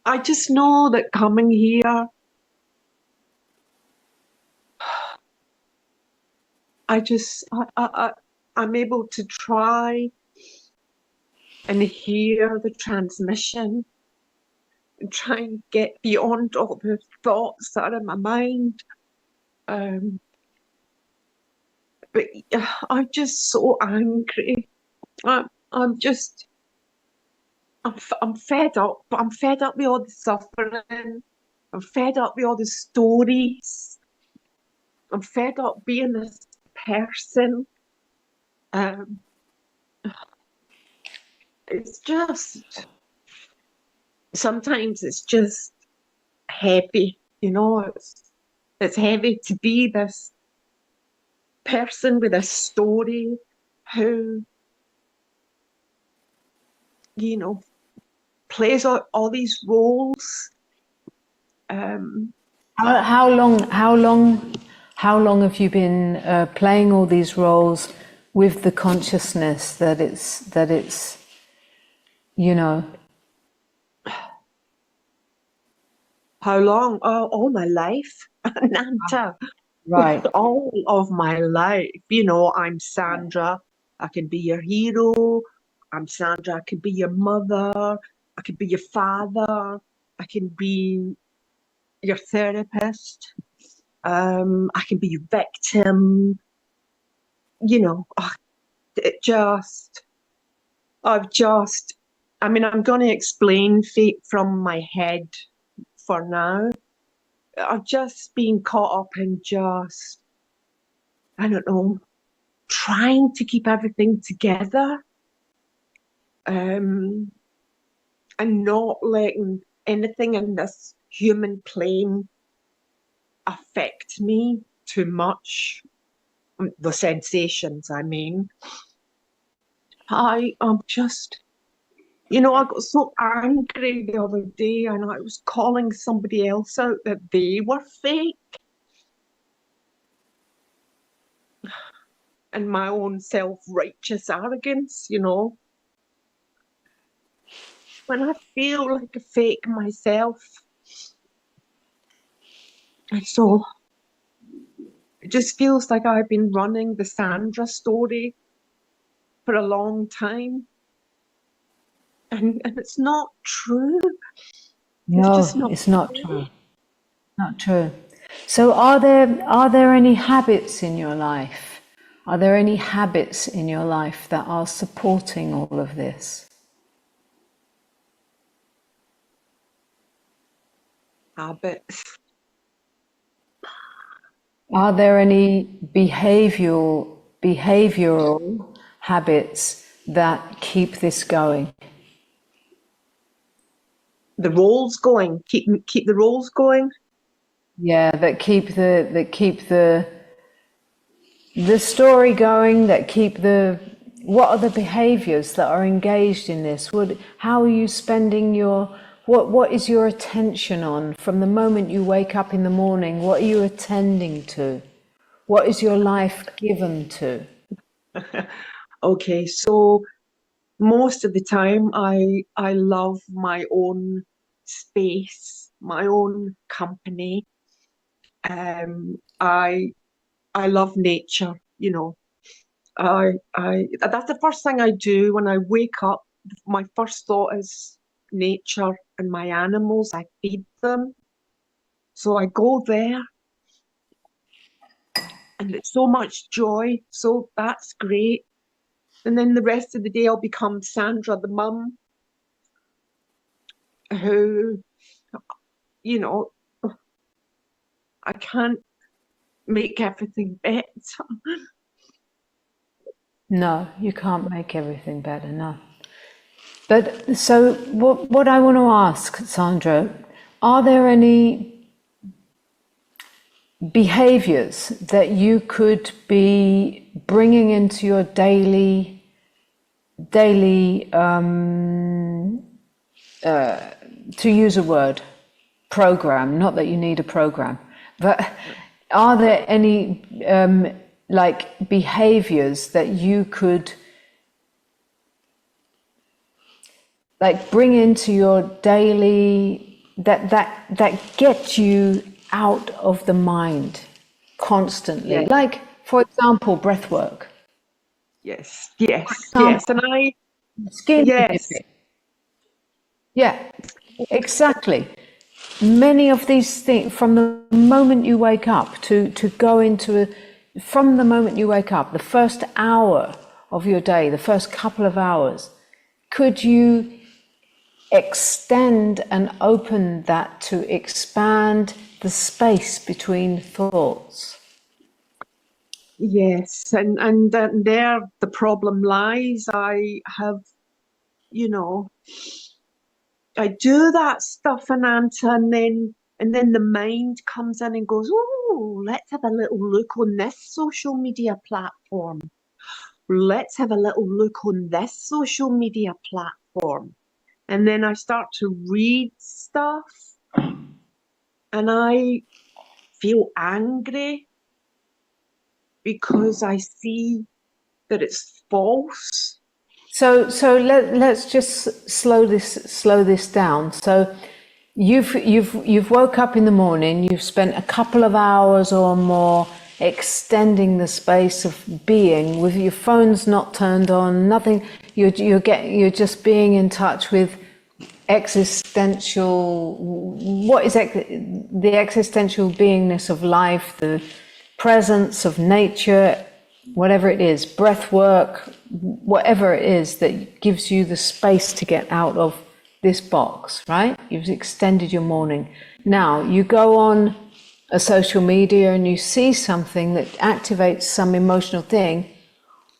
I just know that coming here, I'm able to try and hear the transmission and try and get beyond all the thoughts that are in my mind. But I'm just so angry. I'm just, I'm fed up. I'm fed up with all the suffering. I'm fed up with all the stories. I'm fed up being this person. Um, it's just, sometimes it's just heavy, it's heavy to be this person with a story who, plays out all these roles. How long have you been playing all these roles with the consciousness that it's How long? Oh, all my life, Ananta. Right. All of my life. I'm Sandra. I can be your hero. I'm Sandra. I can be your mother. I can be your father. I can be your therapist. I can be your victim. I'm going to explain fate from my head for now. I've just been caught up in just, I don't know, trying to keep everything together, and not letting anything in this human plane affect me too much. The sensations, I mean. I'm just, I got so angry the other day and I was calling somebody else out that they were fake. And my own self-righteous arrogance, When I feel like a fake myself. And so it just feels like I've been running the Sandra story for a long time. And it's not true. No, it's not true. Not true. So are there any habits in your life? Are there any habits in your life that are supporting all of this? Habits. Are there any behavioral habits that keep this going? The roles going. Keep the roles going. Yeah, that keep the story going, what are the behaviors that are engaged in this? How are you spending what is your attention on from the moment you wake up in the morning? What are you attending to? What is your life given to? Okay, so most of the time I love my own space, my own company. I love nature, that's the first thing I do when I wake up. My first thought is nature and my animals. I feed them. So I go there and it's so much joy. So that's great. And then the rest of the day I'll become Sandra, the mum, who, I can't make everything better. No, you can't make everything better, no. But so what I want to ask, Sandra, are there any behaviors that you could be bringing into your daily to use a word, program, not that you need a program, but are there any like behaviors that you could like bring into your daily that get you out of the mind constantly. Yeah. Like, for example, breath work. Yes. Yes. Yes. And Example, I, skinny yes. dipping. Yeah, exactly. Many of these things, from the moment you wake up to go into from the moment you wake up, the first hour of your day, the first couple of hours, could you extend and open that to expand the space between thoughts? Yes. And there the problem lies. I have, you know, I do that stuff, Ananta, and then the mind comes in and goes, "Oh, let's have a little look on this social media platform. Let's have a little look on this social media platform." And then I start to read stuff and I feel angry because I see that it's false. So let's just slow this down. So you've woke up in the morning, you've spent a couple of hours or more extending the space of being with your phone's not turned on, nothing. You're just being in touch with existential. What is the existential beingness of life, the presence of nature, whatever it is, breath work, whatever it is that gives you the space to get out of this box, right? You've extended your morning. Now you go on a social media and you see something that activates some emotional thing.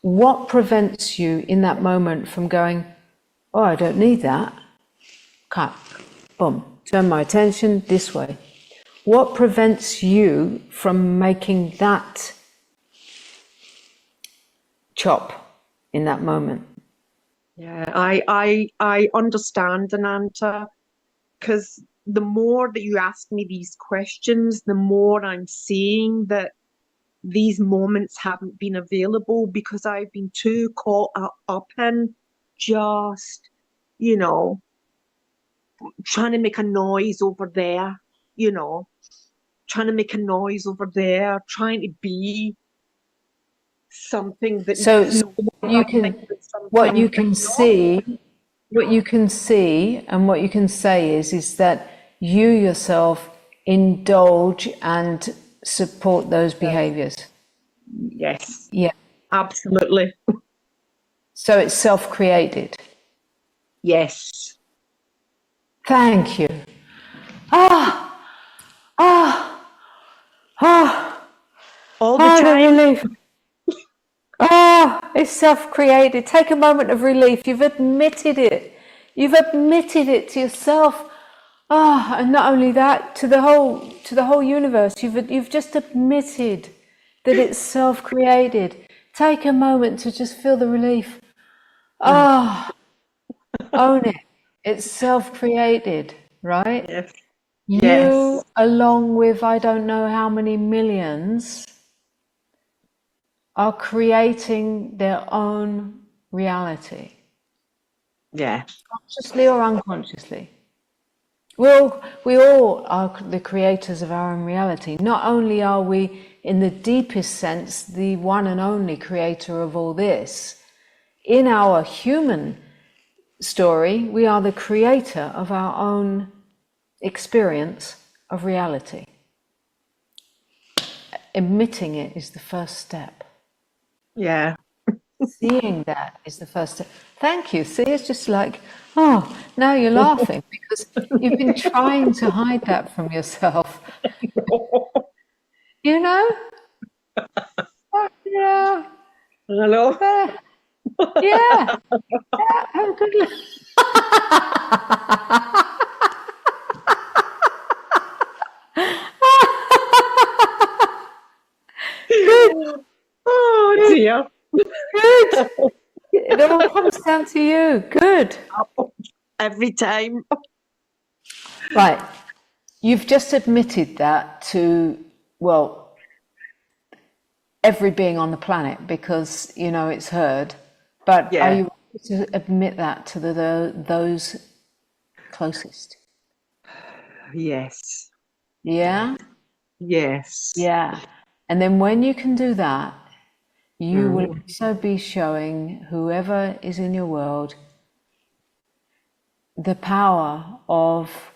What prevents you in that moment from going, oh, I don't need that? Cut, boom, turn my attention this way. What prevents you from making that chop in that moment? Yeah, I understand, Ananta, because the more that you ask me these questions, the more I'm seeing that these moments haven't been available because I've been too caught up in just, you know, trying to make a noise over there, you know, trying to make a noise over there, trying to be something that So no you one can, thinks that what you something can that's not. see, what you can see, and what you can say is that you yourself indulge and support those behaviors. Yes, Yeah. absolutely. So it's self-created. Yes. Thank you. Ah, ah, ah, All the ah, the time. relief. Ah, it's self-created. Take a moment of relief. You've admitted it. You've admitted it to yourself. Ah, and not only that, to the whole universe. You've just admitted that it's self-created. Take a moment to just feel the relief. Ah, own it. It's self-created, right? Yes. You, Yes. along with I don't know how many millions, are creating their own reality, Yeah. consciously or unconsciously. We all are the creators of our own reality. Not only are we, in the deepest sense, the one and only creator of all this, in our human story, we are the creator of our own experience of reality. Admitting it is the first step. Yeah. Seeing that is the first step. Thank you. See, it's just like, oh, now you're laughing because you've been trying to hide that from yourself. You know? Yeah. Hello. Yeah. Oh, good. Good. Oh Good. dear. Good. It all comes down to you. Good. Every time. Right. You've just admitted that to, well, every being on the planet because, you know, it's heard. But are Yeah. you ready to admit that to those closest? Yes. Yeah? Yes. Yeah. And then when you can do that, you will Mm. also be showing whoever is in your world the power of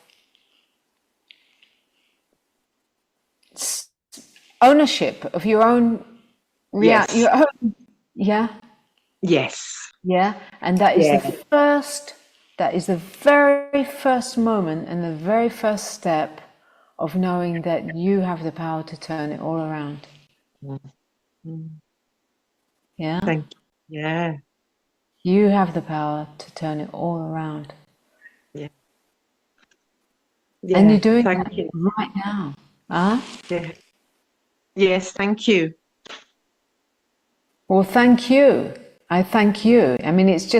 ownership of your own Yes. your own, yeah, Yes. yeah. And that is Yeah. that is the very first moment and the very first step of knowing that you have the power to turn it all around. Mm. Yeah? Thank you. Yeah. You have the power to turn it all around. Yeah. And you're Yeah. doing Thank that you. right now. Huh? Yeah. Yes. Thank you. Well, thank you. I thank you. I mean, this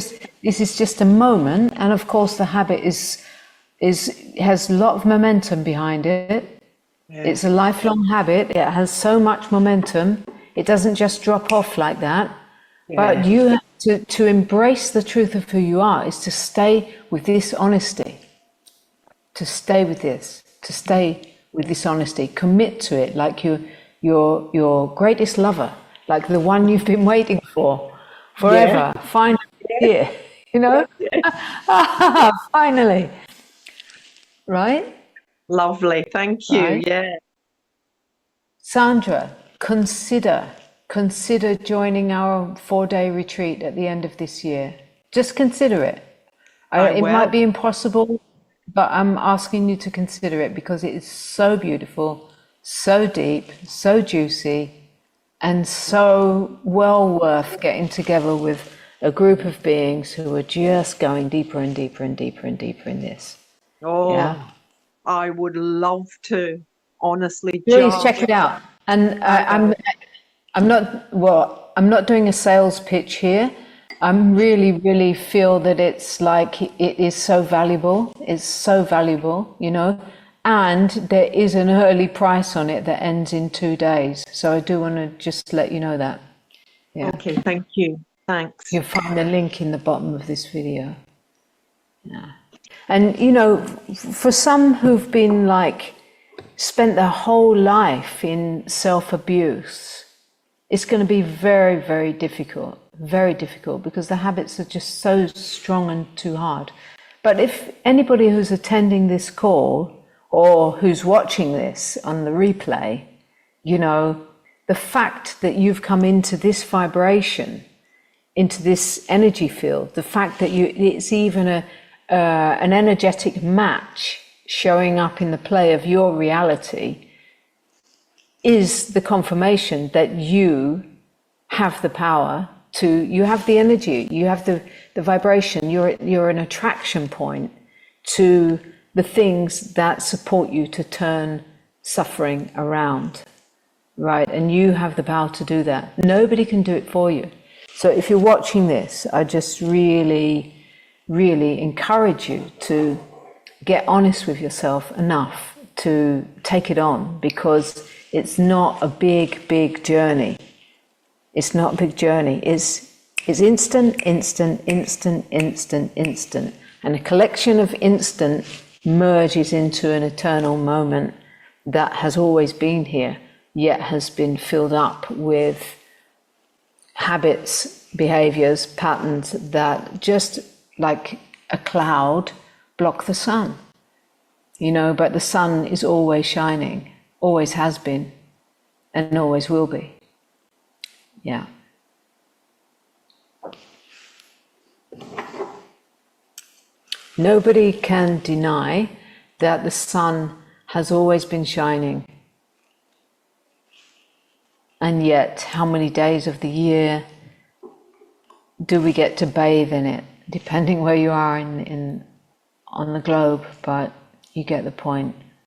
is just a moment, and of course, the habit has a lot of momentum behind it. Yeah. It's a lifelong habit. It has so much momentum. It doesn't just drop off like that. But Yeah. you have to embrace the truth of who you are, is to stay with this honesty, to stay with this, to stay with this honesty, commit to it like your greatest lover, like the one you've been waiting for Yeah. forever, finally Yeah. here, you know? Yeah. Finally, right? Lovely. Thank you. Right? Yeah. Sandra, consider joining our 4-day retreat at the end of this year. Just consider it. I It might will. be impossible, but I'm asking you to consider it because it is so beautiful, so deep, so juicy, and so well worth getting together with a group of beings who are just going deeper and deeper and deeper and deeper in this. Yeah? Oh, I would love to. Honestly, Please check just it out. And I will. I'm not doing a sales pitch here. I'm really feel that it's like it is so valuable. It's so valuable, you know. And there is an early price on it that ends in 2 days. So I do want to just let you know that. Yeah. Okay. Thank you. Thanks. You'll find the link in the bottom of this video. Yeah. And you know, for some who've been like spent their whole life in self-abuse, it's going to be very difficult because the habits are just so strong and too hard. But if anybody who's attending this call or who's watching this on the replay, you know, the fact that you've come into this vibration, into this energy field, the fact that it's even an energetic match showing up in the play of your reality is the confirmation that you have the power to, you have the energy, you have the vibration, you're an attraction point to the things that support you to turn suffering around, right? And you have the power to do that. Nobody can do it for you. So if you're watching this, I just really encourage you to get honest with yourself enough to take it on, because it's not a big journey. It's not a big journey. It's instant. And a collection of instant merges into an eternal moment that has always been here, yet has been filled up with habits, behaviors, patterns that just like a cloud block the sun. You know, but the sun is always shining, always has been, and always will be. Yeah. Nobody can deny that the sun has always been shining. And yet, how many days of the year do we get to bathe in it? Depending where you are on the globe, but you get the point.